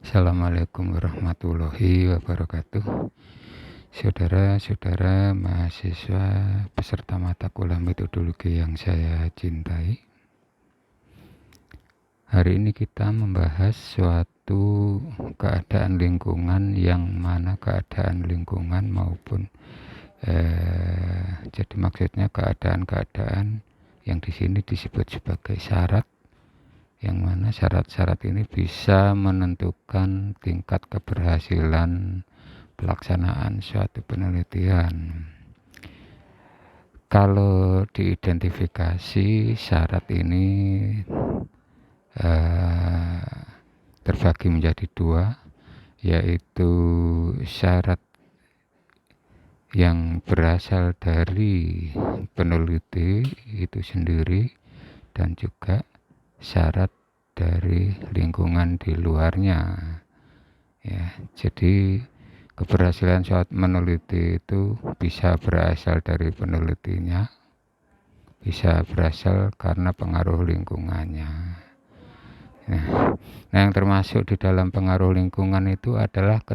Assalamualaikum warahmatullahi wabarakatuh. Saudara-saudara mahasiswa peserta mata kuliah metodologi yang saya cintai, hari ini kita membahas suatu keadaan lingkungan yang mana keadaan lingkungan maupun jadi maksudnya keadaan-keadaan yang di sini disebut sebagai syarat, yang mana syarat-syarat ini bisa menentukan tingkat keberhasilan pelaksanaan suatu penelitian. Kalau diidentifikasi, syarat ini terbagi menjadi dua, yaitu syarat yang berasal dari peneliti itu sendiri dan juga syarat dari lingkungan di luarnya. Ya, jadi keberhasilan suatu meneliti itu bisa berasal dari penelitinya, bisa berasal karena pengaruh lingkungannya. Nah, yang termasuk di dalam pengaruh lingkungan itu adalah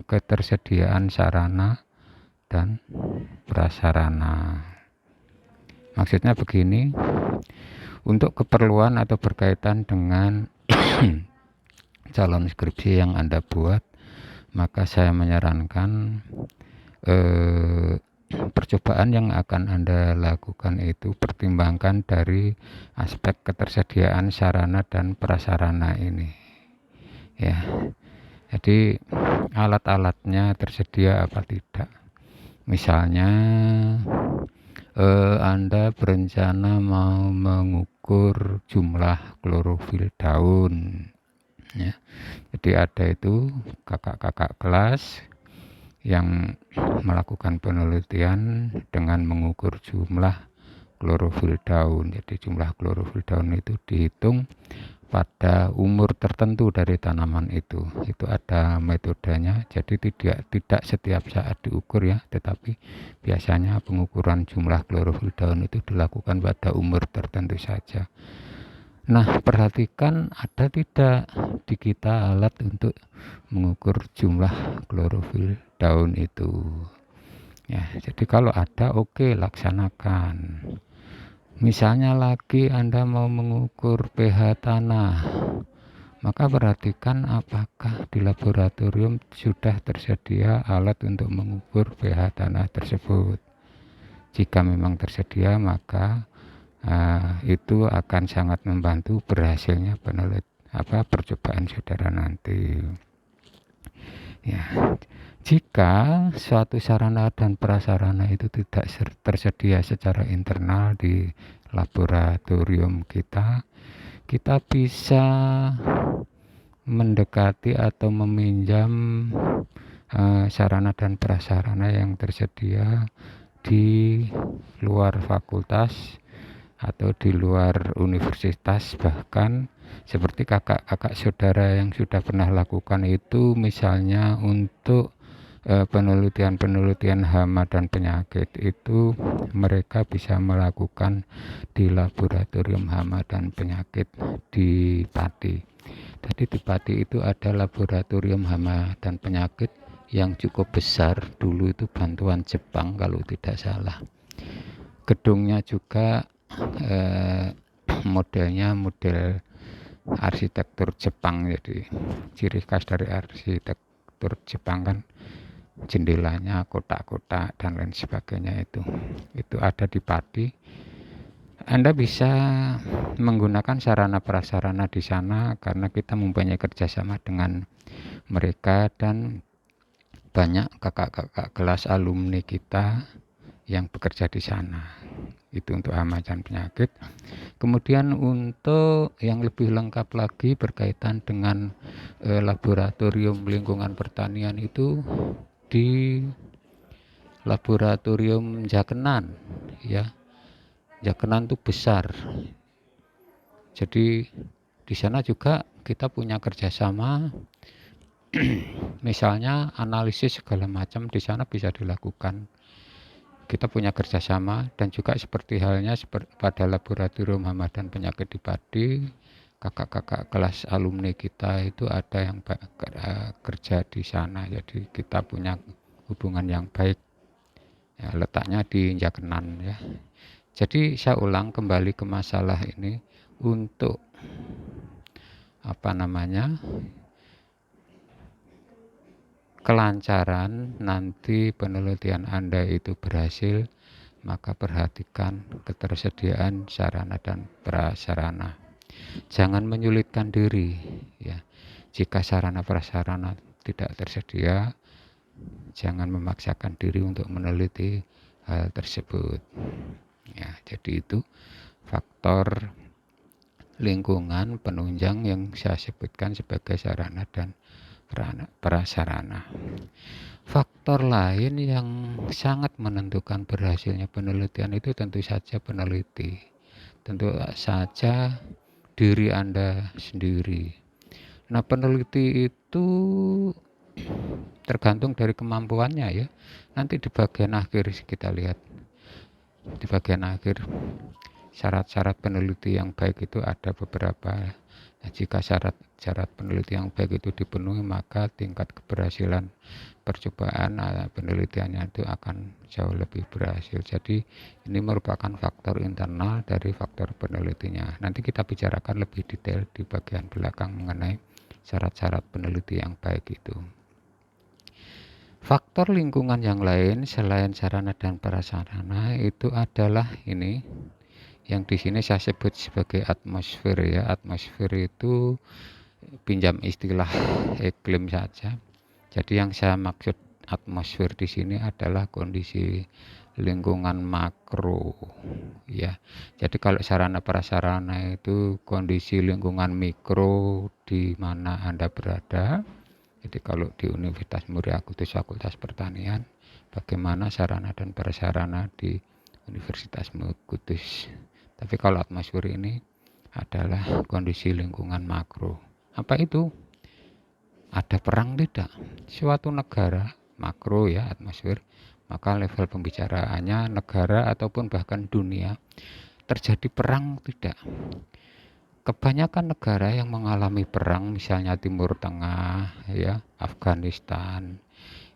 ketersediaan sarana dan prasarana. Maksudnya begini, untuk keperluan atau berkaitan dengan calon skripsi yang Anda buat, maka saya menyarankan percobaan yang akan Anda lakukan itu pertimbangkan dari aspek ketersediaan sarana dan prasarana ini. Ya, jadi alat-alatnya tersedia apa tidak. Misalnya Anda berencana mau mengukur jumlah klorofil daun. Ya, jadi ada itu kakak-kakak kelas yang melakukan penelitian dengan mengukur jumlah klorofil daun. Jadi jumlah klorofil daun itu dihitung pada umur tertentu dari tanaman itu ada metodenya. Jadi tidak setiap saat diukur ya, tetapi biasanya pengukuran jumlah klorofil daun itu dilakukan pada umur tertentu saja. Nah, perhatikan ada tidak di kita alat untuk mengukur jumlah klorofil daun itu. Ya, jadi kalau ada, oke, laksanakan. Misalnya lagi Anda mau mengukur pH tanah, maka perhatikan apakah di laboratorium sudah tersedia alat untuk mengukur pH tanah tersebut. Jika memang tersedia, maka itu akan sangat membantu berhasilnya percobaan saudara nanti. Ya, jika suatu sarana dan prasarana itu tidak tersedia secara internal di laboratorium kita bisa mendekati atau meminjam sarana dan prasarana yang tersedia di luar fakultas atau di luar universitas, bahkan seperti kakak-kakak saudara yang sudah pernah lakukan itu, misalnya untuk penelitian hama dan penyakit itu mereka bisa melakukan di laboratorium hama dan penyakit di Pati. Jadi di Pati itu ada laboratorium hama dan penyakit yang cukup besar, dulu itu bantuan Jepang kalau tidak salah. Gedungnya juga modelnya model arsitektur Jepang, jadi ciri khas dari arsitektur Jepang kan jendelanya kotak-kotak dan lain sebagainya. Itu ada di Pati. Anda bisa menggunakan sarana prasarana di sana karena kita mempunyai kerjasama dengan mereka dan banyak kakak-kakak kelas alumni kita yang bekerja di sana. Itu untuk hama dan penyakit. Kemudian untuk yang lebih lengkap lagi berkaitan dengan laboratorium lingkungan pertanian itu di laboratorium Jakenan, ya. Jakenan itu besar. Jadi di sana juga kita punya kerjasama. Misalnya analisis segala macam di sana bisa dilakukan. Kita punya kerjasama, dan juga seperti halnya pada laboratorium hama dan penyakit di Pati, kakak-kakak kelas alumni kita itu ada yang kerja di sana, jadi kita punya hubungan yang baik ya, letaknya di Jakenan ya. Jadi saya ulang kembali ke masalah ini untuk apa namanya kelancaran nanti penelitian Anda itu berhasil, maka perhatikan ketersediaan sarana dan prasarana. Jangan menyulitkan diri ya. Jika sarana prasarana tidak tersedia, jangan memaksakan diri untuk meneliti hal tersebut. Ya, jadi itu faktor lingkungan penunjang yang saya sebutkan sebagai sarana dan prasarana. Faktor lain yang sangat menentukan berhasilnya penelitian itu tentu saja peneliti. Tentu saja diri Anda sendiri. Nah, peneliti itu tergantung dari kemampuannya ya. Nanti di bagian akhir kita lihat. Di bagian akhir syarat-syarat peneliti yang baik itu ada beberapa. Nah, jika syarat peneliti yang baik itu dipenuhi, maka tingkat keberhasilan percobaan penelitiannya itu akan jauh lebih berhasil. Jadi ini merupakan faktor internal dari faktor penelitinya. Nanti kita bicarakan lebih detail di bagian belakang mengenai syarat-syarat peneliti yang baik itu. Faktor lingkungan yang lain selain sarana dan prasarana itu adalah ini yang di sini saya sebut sebagai atmosfer ya. Atmosfer itu pinjam istilah iklim saja. Jadi yang saya maksud atmosfer di sini adalah kondisi lingkungan makro ya. Jadi kalau sarana prasarana itu kondisi lingkungan mikro di mana Anda berada. Jadi kalau di Universitas Muria Kudus Fakultas Pertanian, bagaimana sarana dan prasarana di Universitas Kudus. Tapi kalau atmosfer ini adalah kondisi lingkungan makro. Apa itu? Ada perang tidak? Suatu negara makro ya atmosfer, maka level pembicaraannya negara ataupun bahkan dunia terjadi perang tidak? Kebanyakan negara yang mengalami perang, misalnya Timur Tengah ya, Afghanistan,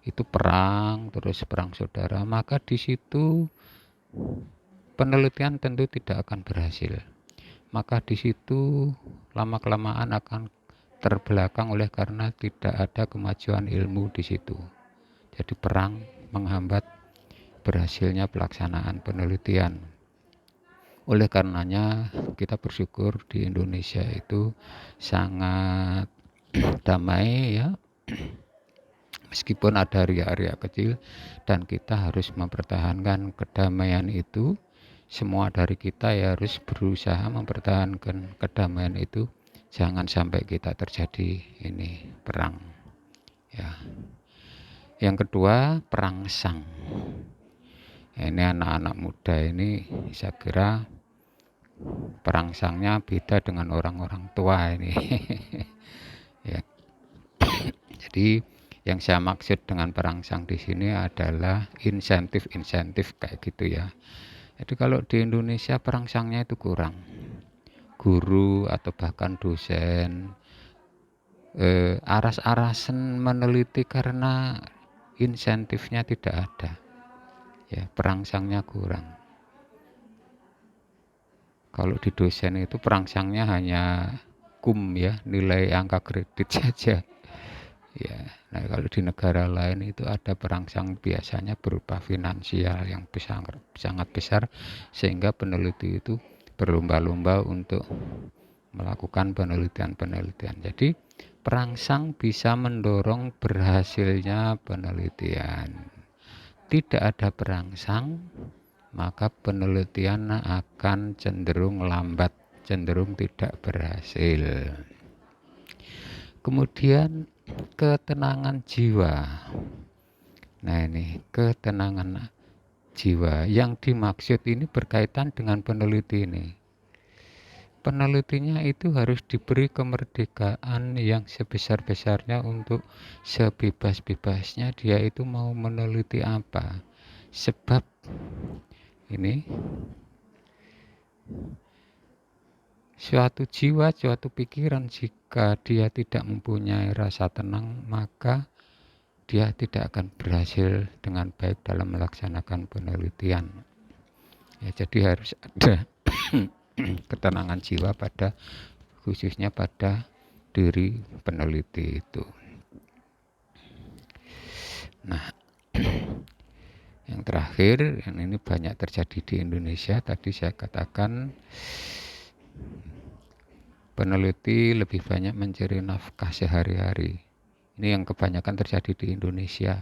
itu perang terus perang saudara, maka di situ penelitian tentu tidak akan berhasil. Maka di situ lama-kelamaan akan terbelakang oleh karena tidak ada kemajuan ilmu di situ. Jadi perang menghambat berhasilnya pelaksanaan penelitian. Oleh karenanya kita bersyukur di Indonesia itu sangat damai ya. Meskipun ada riak-riak kecil dan kita harus mempertahankan kedamaian itu. Semua dari kita ya harus berusaha mempertahankan kedamaian itu, jangan sampai kita terjadi ini perang ya. Yang kedua, perangsang. Ini anak-anak muda ini saya kira perangsangnya beda dengan orang-orang tua ini ya. Jadi yang saya maksud dengan perangsang di sini adalah insentif kayak gitu ya. Jadi kalau di Indonesia perangsangnya itu kurang. Guru atau bahkan dosen aras-arasan meneliti karena insentifnya tidak ada. Ya, perangsangnya kurang. Kalau di dosen itu perangsangnya hanya ya, nilai angka kredit saja. Ya, nah kalau di negara lain itu ada perangsang biasanya berupa finansial yang sangat besar sehingga peneliti itu berlomba-lomba untuk melakukan penelitian. Jadi perangsang bisa mendorong berhasilnya penelitian. Tidak ada perangsang, maka penelitian akan cenderung lambat, cenderung tidak berhasil. Kemudian ketenangan jiwa. Nah ini ketenangan jiwa yang dimaksud ini berkaitan dengan peneliti ini. Penelitinya itu harus diberi kemerdekaan yang sebesar-besarnya untuk sebebas-bebasnya dia itu mau meneliti apa. Sebab ini Suatu jiwa, suatu pikiran jika dia tidak mempunyai rasa tenang, maka dia tidak akan berhasil dengan baik dalam melaksanakan penelitian. Ya, jadi harus ada ketenangan jiwa pada khususnya pada diri peneliti itu. Nah, yang terakhir, yang ini banyak terjadi di Indonesia, tadi saya katakan peneliti lebih banyak mencari nafkah sehari-hari. Ini yang kebanyakan terjadi di Indonesia.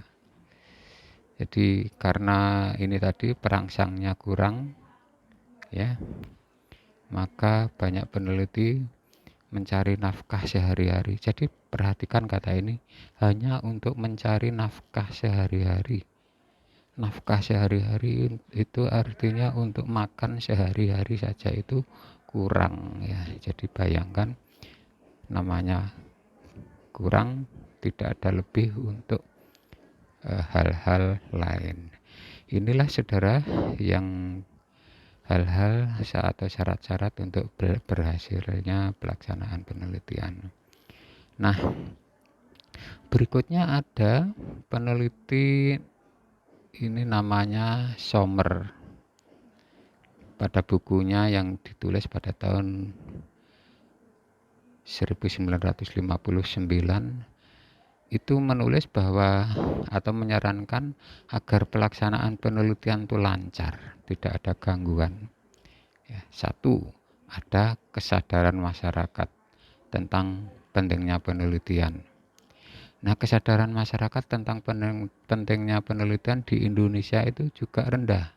Jadi karena ini tadi perangsangnya kurang, ya, maka banyak peneliti mencari nafkah sehari-hari. Jadi perhatikan kata ini, hanya untuk mencari nafkah sehari-hari. Nafkah sehari-hari itu artinya untuk makan sehari-hari saja itu kurang, ya. Jadi bayangkan, namanya kurang, tidak ada lebih untuk hal-hal lain. Inilah saudara yang hal-hal atau syarat-syarat untuk berhasilnya pelaksanaan penelitian. Nah, berikutnya ada peneliti, ini namanya Sommer. Pada bukunya yang ditulis pada tahun 1959 itu menulis bahwa atau menyarankan agar pelaksanaan penelitian itu lancar, tidak ada gangguan. Ya, satu, ada kesadaran masyarakat tentang pentingnya penelitian. Nah, kesadaran masyarakat tentang pentingnya penelitian di Indonesia itu juga rendah.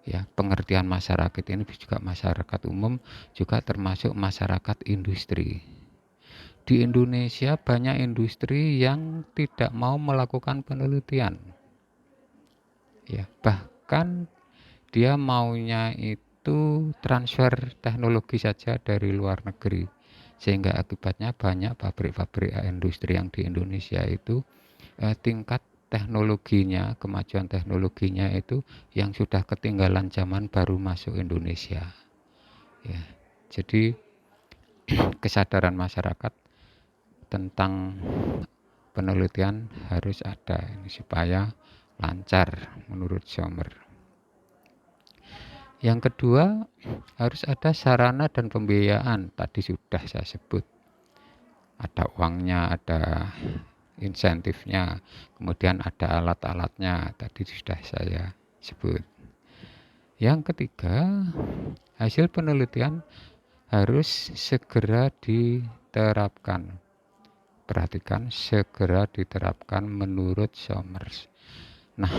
Ya, pengertian masyarakat ini juga masyarakat umum, juga termasuk masyarakat industri. Di Indonesia banyak industri yang tidak mau melakukan penelitian. Ya, bahkan dia maunya itu transfer teknologi saja dari luar negeri. Sehingga akibatnya banyak pabrik-pabrik industri yang di Indonesia itu tingkat teknologinya, kemajuan teknologinya itu yang sudah ketinggalan zaman baru masuk Indonesia. Ya, jadi kesadaran masyarakat tentang penelitian harus ada ini supaya lancar menurut Sommer. Yang kedua, harus ada sarana dan pembiayaan. Tadi sudah saya sebut. Ada uangnya, ada insentifnya, kemudian ada alat-alatnya. Tadi sudah saya sebut. Yang ketiga, hasil penelitian harus segera diterapkan. Perhatikan, segera diterapkan menurut Somers. Nah,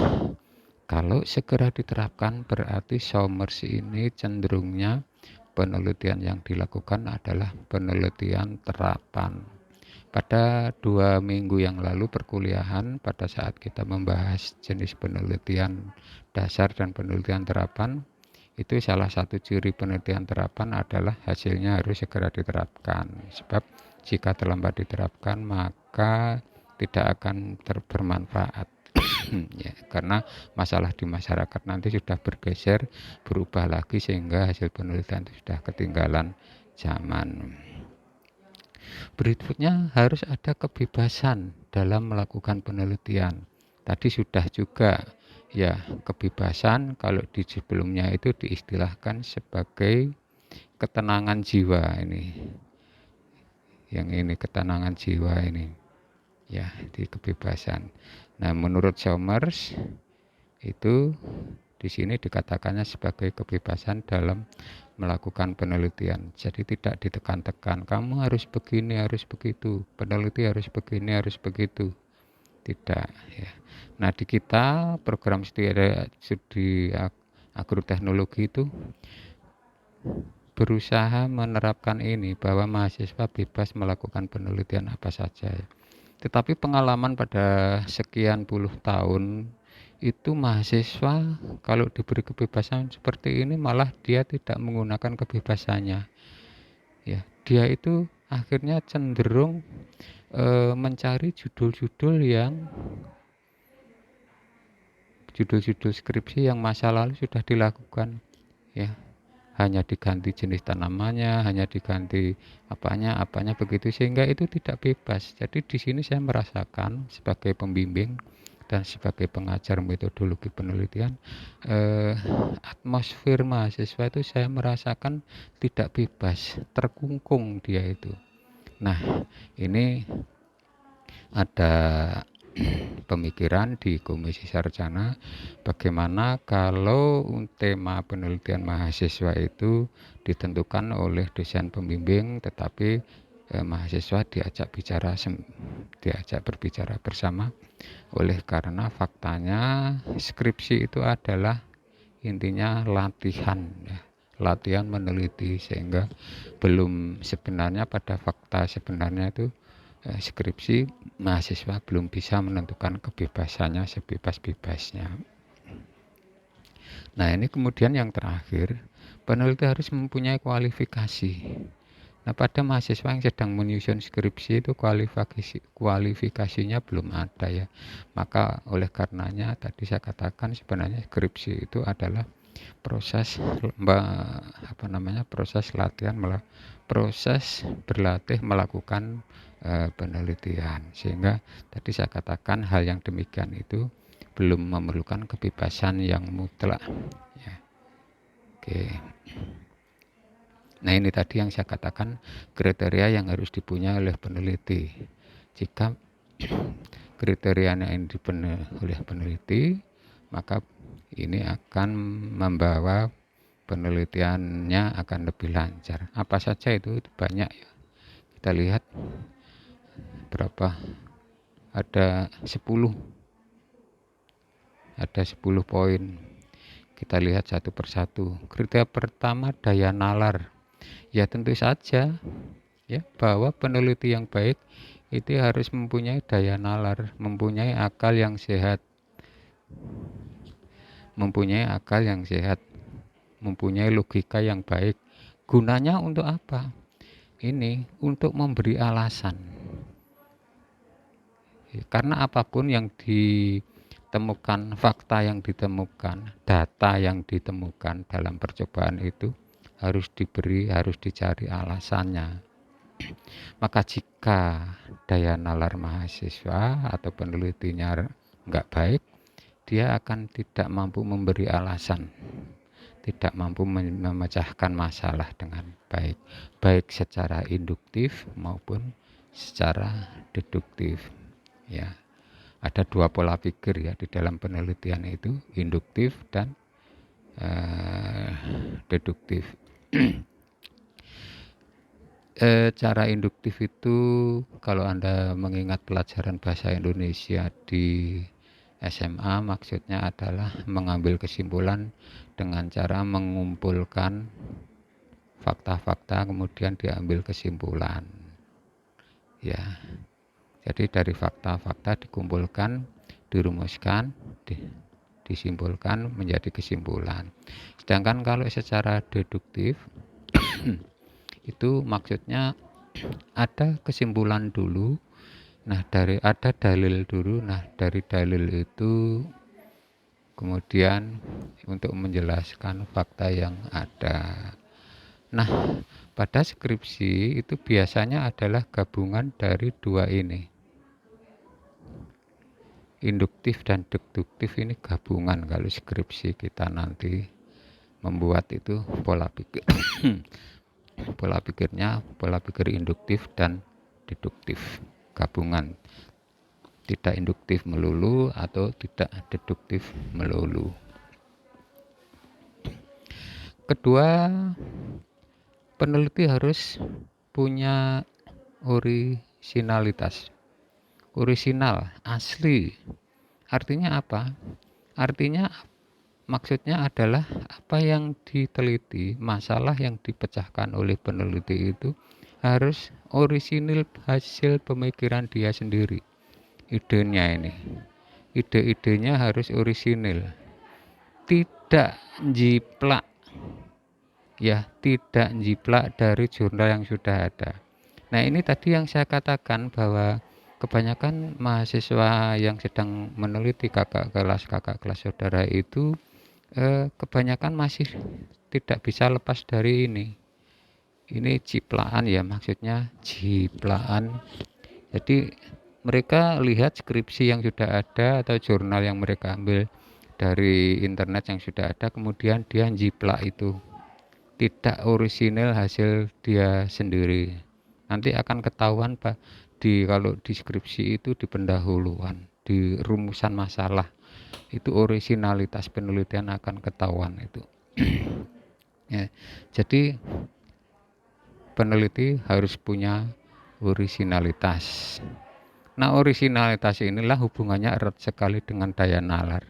kalau segera diterapkan berarti Somers ini cenderungnya penelitian yang dilakukan adalah penelitian terapan. Pada 2 minggu yang lalu perkuliahan, pada saat kita membahas jenis penelitian dasar dan penelitian terapan, itu salah satu ciri penelitian terapan adalah hasilnya harus segera diterapkan. Sebab jika terlambat diterapkan maka tidak akan bermanfaat. Ya, karena masalah di masyarakat nanti sudah bergeser, berubah lagi sehingga hasil penelitian itu sudah ketinggalan zaman. Berikutnya harus ada kebebasan dalam melakukan penelitian. Tadi sudah juga, ya, kebebasan kalau di sebelumnya itu diistilahkan sebagai ketenangan jiwa ini. Yang ini ketenangan jiwa ini. Ya, di kebebasan. Nah, menurut Somers itu di sini dikatakannya sebagai kebebasan dalam melakukan penelitian. Jadi tidak ditekan-tekan, kamu harus begini, harus begitu, peneliti harus begini, harus begitu. Tidak, ya. Nah, di kita program studi agroteknologi itu berusaha menerapkan ini bahwa mahasiswa bebas melakukan penelitian apa saja. Tetapi pengalaman pada sekian puluh tahun itu mahasiswa kalau diberi kebebasan seperti ini malah dia tidak menggunakan kebebasannya. Ya, dia itu akhirnya cenderung mencari judul-judul skripsi yang masa lalu sudah dilakukan, ya. hanya diganti jenis tanamannya, hanya diganti apanya begitu, sehingga itu tidak bebas. Jadi di sini saya merasakan sebagai pembimbing dan sebagai pengajar metodologi penelitian, atmosfer mahasiswa itu saya merasakan tidak bebas, terkungkung dia itu. Nah, ini ada pemikiran di Komisi Sarjana bagaimana kalau tema penelitian mahasiswa itu ditentukan oleh dosen pembimbing, tetapi mahasiswa diajak berbicara bersama. Oleh karena faktanya skripsi itu adalah intinya latihan, ya, latihan meneliti, sehingga belum sebenarnya pada fakta sebenarnya itu skripsi mahasiswa belum bisa menentukan kebebasannya sebebas-bebasnya. Nah, ini kemudian yang terakhir, peneliti harus mempunyai kualifikasi. Nah, pada mahasiswa yang sedang menyusun skripsi itu kualifikasinya belum ada, ya. Maka oleh karenanya tadi saya katakan sebenarnya skripsi itu adalah proses proses berlatih melakukan penelitian, sehingga tadi saya katakan hal yang demikian itu belum memerlukan kebebasan yang mutlak, ya. Oke. Nah, ini tadi yang saya katakan kriteria yang harus dipunyai oleh peneliti. Jika kriteria yang dipenuhi oleh peneliti, maka ini akan membawa penelitiannya akan lebih lancar. Apa saja itu banyak, ya. Kita lihat berapa, ada 10 poin. Kita lihat satu persatu. Kriteria pertama, daya nalar. Ya tentu saja, ya, bahwa peneliti yang baik itu harus mempunyai daya nalar, mempunyai akal yang sehat, mempunyai logika yang baik. Gunanya untuk apa? Ini untuk memberi alasan. Karena apapun yang ditemukan, fakta yang ditemukan, data yang ditemukan dalam percobaan itu harus dicari alasannya. Maka jika daya nalar mahasiswa atau penelitinya enggak baik, dia akan tidak mampu memberi alasan, tidak mampu memecahkan masalah dengan baik, baik secara induktif maupun secara deduktif, ya. Ada dua pola pikir, ya, di dalam penelitian itu, induktif dan deduktif. Cara induktif itu kalau Anda mengingat pelajaran bahasa Indonesia di SMA, maksudnya adalah mengambil kesimpulan dengan cara mengumpulkan fakta-fakta kemudian diambil kesimpulan, ya. Jadi dari fakta-fakta dikumpulkan, dirumuskan, disimpulkan menjadi kesimpulan. Sedangkan kalau secara deduktif itu maksudnya ada kesimpulan dulu, ada dalil dulu, dari dalil itu kemudian untuk menjelaskan fakta yang ada. Nah, pada skripsi itu biasanya adalah gabungan dari dua ini, induktif dan deduktif. Ini gabungan kalau skripsi kita nanti membuat itu pola pikir pola pikir induktif dan deduktif, gabungan, tidak induktif melulu atau tidak deduktif melulu. Kedua, peneliti harus punya orisinalitas, orisinal, asli. Artinya apa? Artinya maksudnya adalah apa yang diteliti, masalah yang dipecahkan oleh peneliti itu harus orisinil, hasil pemikiran dia sendiri. Ide-idenya harus orisinil, tidak jiplak, ya, tidak jiplak dari jurnal yang sudah ada. Nah, ini tadi yang saya katakan bahwa kebanyakan mahasiswa yang sedang meneliti kakak kelas saudara itu kebanyakan masih tidak bisa lepas dari ini ciplaan ya, maksudnya ciplaan. Jadi mereka lihat skripsi yang sudah ada atau jurnal yang mereka ambil dari internet yang sudah ada, kemudian dia jiplak itu, tidak orisinil hasil dia sendiri. Nanti akan ketahuan Pak, kalau di skripsi itu di pendahuluan, di rumusan masalah itu orisinalitas penelitian akan ketahuan itu. Ya, jadi peneliti harus punya orisinalitas. Nah, orisinalitas inilah hubungannya erat sekali dengan daya nalar.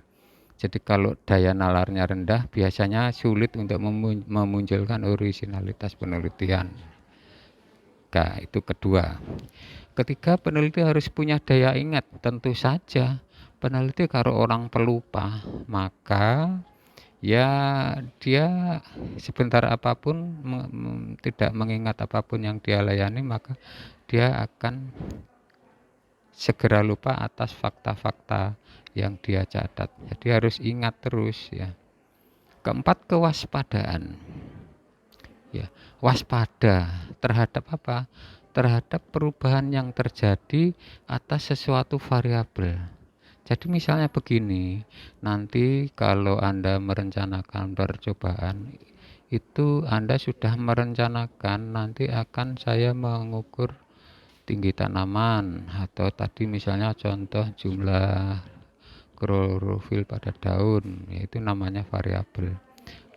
Jadi kalau daya nalarnya rendah, biasanya sulit untuk memunculkan orisinalitas penelitian. Nah, itu kedua. Ketiga, peneliti harus punya daya ingat. Tentu saja, peneliti kalau orang pelupa, maka ya dia sebentar apapun tidak mengingat apapun yang dia layani, maka dia akan segera lupa atas fakta-fakta yang dia catat. Jadi harus ingat terus ya. Keempat, kewaspadaan. Ya, waspada terhadap apa? Terhadap perubahan yang terjadi atas sesuatu variabel. Jadi misalnya begini, nanti kalau Anda merencanakan percobaan, itu Anda sudah merencanakan nanti akan saya mengukur tinggi tanaman, atau tadi misalnya contoh jumlah klorofil pada daun, yaitu namanya variabel.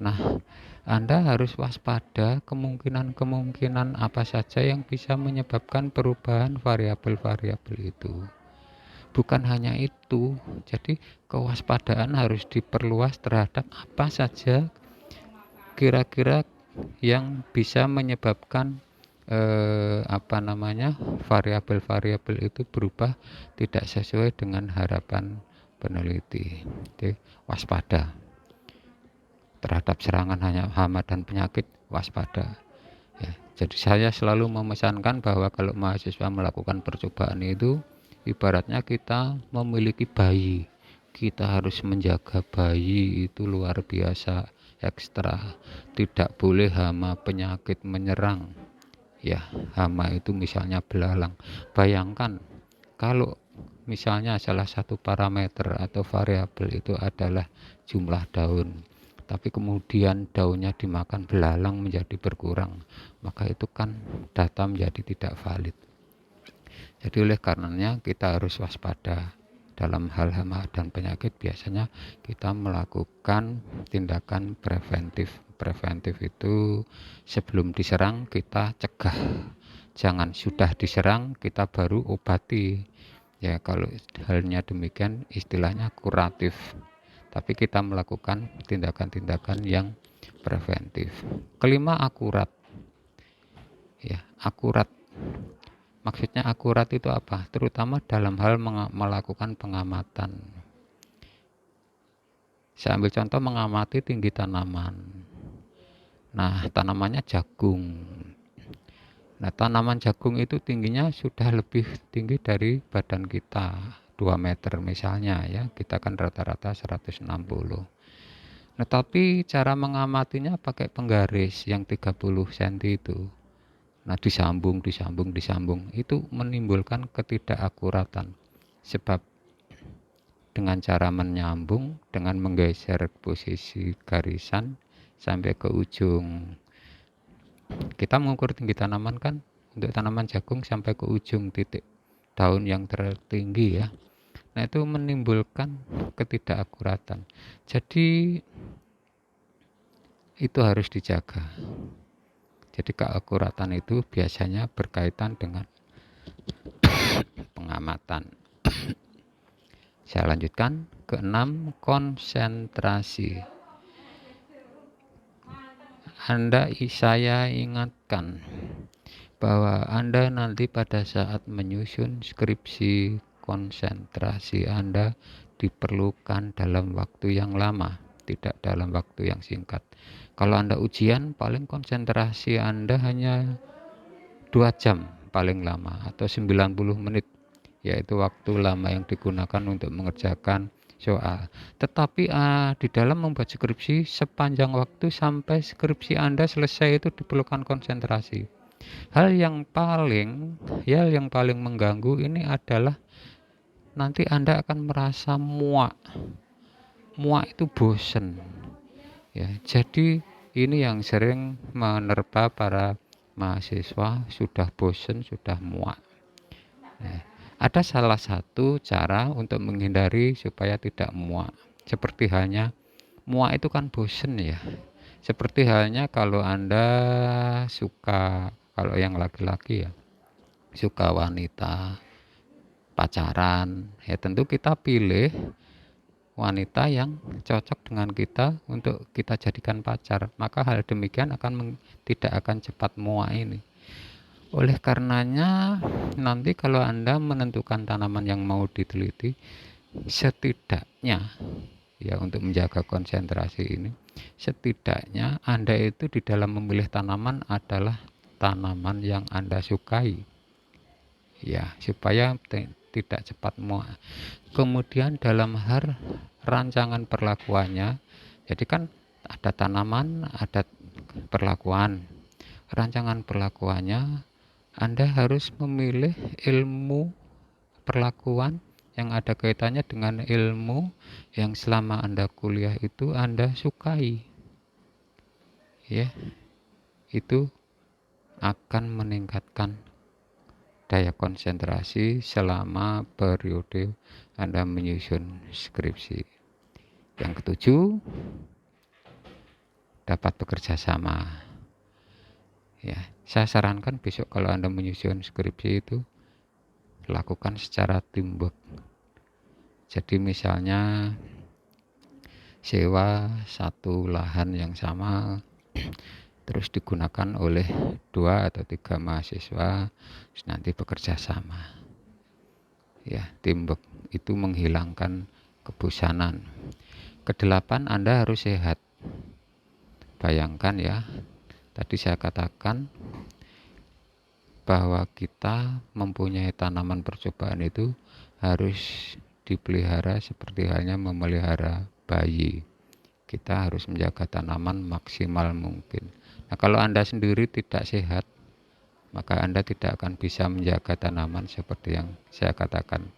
Nah, Anda harus waspada kemungkinan-kemungkinan apa saja yang bisa menyebabkan perubahan variabel-variabel itu. Bukan hanya itu, jadi kewaspadaan harus diperluas terhadap apa saja kira-kira yang bisa menyebabkan variabel-variabel itu berubah tidak sesuai dengan harapan peneliti. Jadi waspada terhadap serangan hama dan penyakit, waspada ya. Jadi saya selalu memesankan bahwa kalau mahasiswa melakukan percobaan itu ibaratnya kita memiliki bayi, kita harus menjaga bayi itu luar biasa ekstra. Tidak boleh hama penyakit menyerang ya. Hama itu misalnya belalang, bayangkan kalau misalnya salah satu parameter atau variabel itu adalah jumlah daun, tapi kemudian daunnya dimakan belalang menjadi berkurang, maka itu kan data menjadi tidak valid. Jadi oleh karenanya kita harus waspada dalam hal hama dan penyakit. Biasanya kita melakukan tindakan preventif. Preventif itu sebelum diserang kita cegah, jangan sudah diserang kita baru obati ya. Kalau halnya demikian istilahnya kuratif, tapi kita melakukan tindakan-tindakan yang preventif. Kelima, akurat ya. Akurat, maksudnya akurat itu apa? Terutama dalam hal melakukan pengamatan. Saya ambil contoh mengamati tinggi tanaman. Nah, tanamannya jagung. Nah, tanaman jagung itu tingginya sudah lebih tinggi dari badan kita, 2 meter misalnya ya. Kita kan rata-rata 160. Nah, tapi cara mengamatinya pakai penggaris yang 30 cm itu. Nah, disambung. Itu menimbulkan ketidakakuratan. Sebab dengan cara menyambung, dengan menggeser posisi garisan sampai ke ujung, kita mengukur tinggi tanaman kan untuk tanaman jagung sampai ke ujung titik daun yang tertinggi ya. Nah, itu menimbulkan ketidakakuratan. Jadi itu harus dijaga. Jadi keakuratan itu biasanya berkaitan dengan pengamatan. Saya lanjutkan. Keenam, konsentrasi. Saya ingatkan bahwa Anda nanti pada saat menyusun skripsi, konsentrasi Anda diperlukan dalam waktu yang lama, tidak dalam waktu yang singkat. Kalau Anda ujian, paling konsentrasi Anda hanya 2 jam paling lama, atau 90 menit, yaitu waktu lama yang digunakan untuk mengerjakan soal. Tetapi di dalam membuat skripsi sepanjang waktu sampai skripsi Anda selesai itu diperlukan konsentrasi. Hal yang paling mengganggu ini adalah nanti Anda akan merasa muak. Muak itu bosen. Ya, jadi ini yang sering menerpa para mahasiswa, sudah bosen, sudah muak. Ya, ada salah satu cara untuk menghindari supaya tidak muak. Seperti halnya muak itu kan bosen ya. Seperti halnya kalau Anda suka, kalau yang laki-laki ya, suka wanita, pacaran, ya tentu kita pilih wanita yang cocok dengan kita untuk kita jadikan pacar. Maka hal demikian tidak akan cepat muak ini. Oleh karenanya, nanti kalau Anda menentukan tanaman yang mau diteliti, setidaknya ya untuk menjaga konsentrasi ini, setidaknya Anda itu di dalam memilih tanaman adalah tanaman yang Anda sukai. Ya, supaya tidak cepat muak. Kemudian dalam hal rancangan perlakuannya, jadi kan ada tanaman, ada perlakuan. Rancangan perlakuannya, Anda harus memilih ilmu perlakuan yang ada kaitannya dengan ilmu yang selama Anda kuliah itu Anda sukai. Ya, itu akan meningkatkan daya konsentrasi selama periode Anda menyusun skripsi. Yang ketujuh, dapat bekerja sama. Ya, saya sarankan besok kalau Anda menyusun skripsi itu lakukan secara teamwork. Jadi misalnya sewa satu lahan yang sama terus digunakan oleh 2 atau 3 mahasiswa, terus nanti bekerja sama. Ya, teamwork itu menghilangkan kebosanan. Kedelapan, Anda harus sehat. Bayangkan ya, tadi saya katakan bahwa kita mempunyai tanaman percobaan itu harus dipelihara seperti halnya memelihara bayi. Kita harus menjaga tanaman maksimal mungkin. Nah, kalau Anda sendiri tidak sehat, maka Anda tidak akan bisa menjaga tanaman seperti yang saya katakan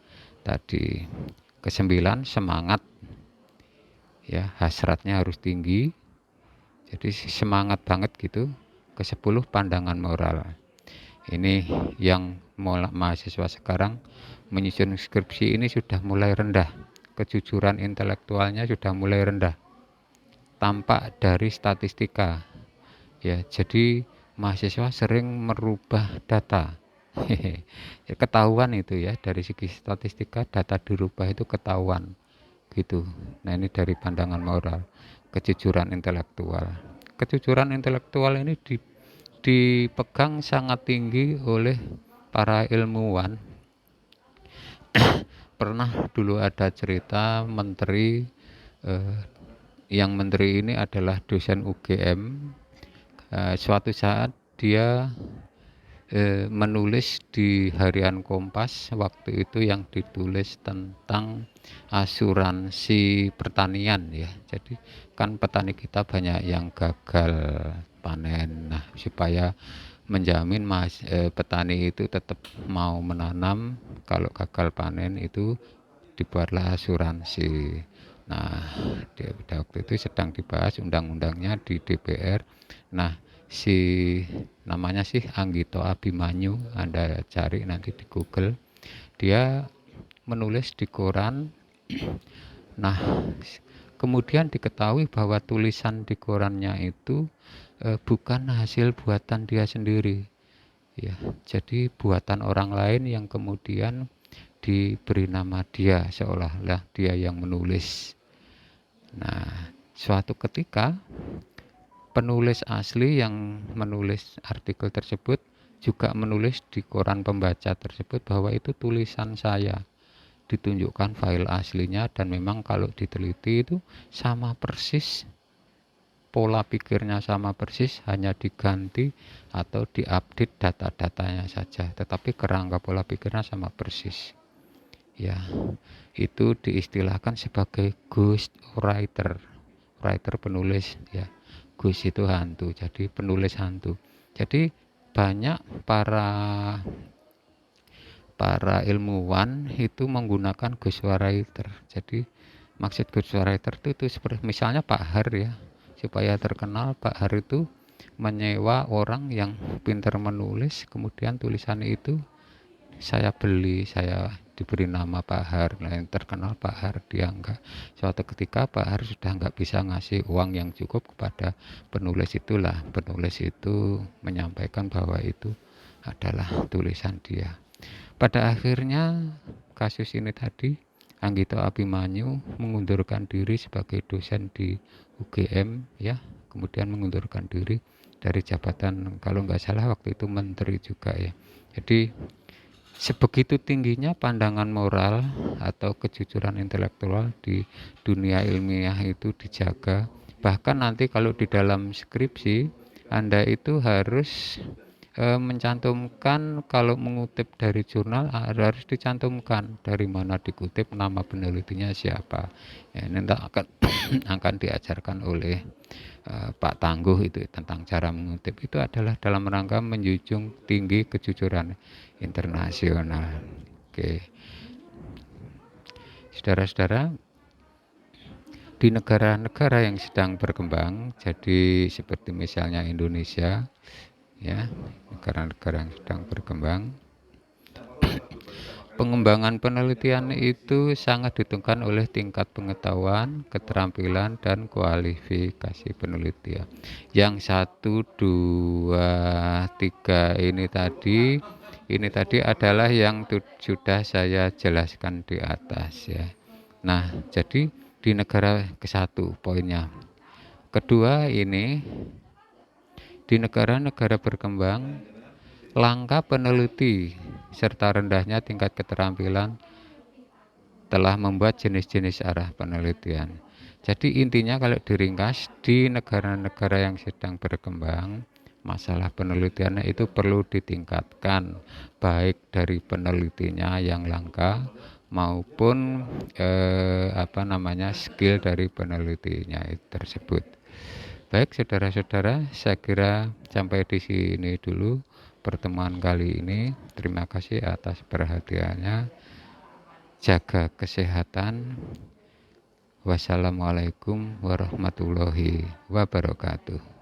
tadi. Kesembilan, semangat. Ya, hasratnya harus tinggi. Jadi semangat banget gitu. Ke-10, pandangan moral. Ini yang mahasiswa sekarang menyusun skripsi ini sudah mulai rendah. Kejujuran intelektualnya sudah mulai rendah. Tampak dari statistika. Ya, jadi mahasiswa sering merubah data. Ya, ketahuan itu ya, dari segi statistika data dirubah itu ketahuan gitu. Nah, ini dari pandangan moral. Kejujuran intelektual. Kejujuran intelektual ini dipegang sangat tinggi oleh para ilmuwan. Pernah dulu ada cerita menteri, yang menteri ini adalah dosen UGM. Suatu saat dia menulis di harian Kompas waktu itu yang ditulis tentang asuransi pertanian ya. Jadi kan petani kita banyak yang gagal panen. Nah, supaya menjamin petani itu tetap mau menanam, kalau gagal panen itu dibuatlah asuransi. Nah, waktu itu sedang dibahas undang-undangnya di DPR. Nah, namanya sih Anggito Abimanyu, Anda cari nanti di Google. Dia menulis di koran. Nah, kemudian diketahui bahwa tulisan di korannya itu bukan hasil buatan dia sendiri. Ya, jadi buatan orang lain yang kemudian diberi nama dia, seolah-olah dia yang menulis. Nah, suatu ketika penulis asli yang menulis artikel tersebut juga menulis di koran pembaca tersebut bahwa itu tulisan saya. Ditunjukkan file aslinya dan memang kalau diteliti itu sama persis. Pola pikirnya sama persis, hanya diganti atau diupdate data-datanya saja. Tetapi kerangka pola pikirnya sama persis. ya, itu diistilahkan sebagai ghost writer. Writer penulis ya. Ghost itu hantu, jadi penulis hantu. Jadi banyak para para ilmuwan itu menggunakan ghostwriter. Jadi maksud ghostwriter itu seperti misalnya Pak Har ya, supaya terkenal Pak Har itu menyewa orang yang pintar menulis, kemudian tulisannya itu saya beli, saya diberi nama Pak Har. Nah, yang terkenal Pak Har, dia enggak. Suatu ketika Pak Har sudah enggak bisa ngasih uang yang cukup kepada penulis itulah. Penulis itu menyampaikan bahwa itu adalah tulisan dia. Pada akhirnya kasus ini tadi, Anggito Abimanyu mengundurkan diri sebagai dosen di UGM ya, kemudian mengundurkan diri dari jabatan kalau nggak salah waktu itu menteri juga ya. Jadi sebegitu tingginya pandangan moral atau kejujuran intelektual di dunia ilmiah itu dijaga. Bahkan nanti kalau di dalam skripsi Anda itu harus mencantumkan, kalau mengutip dari jurnal harus dicantumkan dari mana dikutip, nama penelitinya siapa. Ya, ini akan akan diajarkan oleh Pak Tangguh itu tentang cara mengutip. Itu adalah dalam rangka menjunjung tinggi kejujuran internasional. Oke, saudara-saudara, di negara-negara yang sedang berkembang, jadi seperti misalnya Indonesia, ya, negara-negara yang sedang berkembang, pengembangan penelitian itu sangat ditentukan oleh tingkat pengetahuan, keterampilan, dan kualifikasi penelitian. Yang 1, 2, 3 ini tadi adalah yang sudah saya jelaskan di atas ya. Nah, jadi di negara ke-1 poinnya. Kedua ini, di negara-negara berkembang, langkah peneliti serta rendahnya tingkat keterampilan telah membuat jenis-jenis arah penelitian. Jadi intinya kalau diringkas, di negara-negara yang sedang berkembang, masalah penelitiannya itu perlu ditingkatkan, baik dari penelitinya yang langka maupun skill dari penelitinya tersebut. Baik saudara-saudara, saya kira sampai di sini dulu pertemuan kali ini. Terima kasih atas perhatiannya. Jaga kesehatan. Wassalamualaikum warahmatullahi wabarakatuh.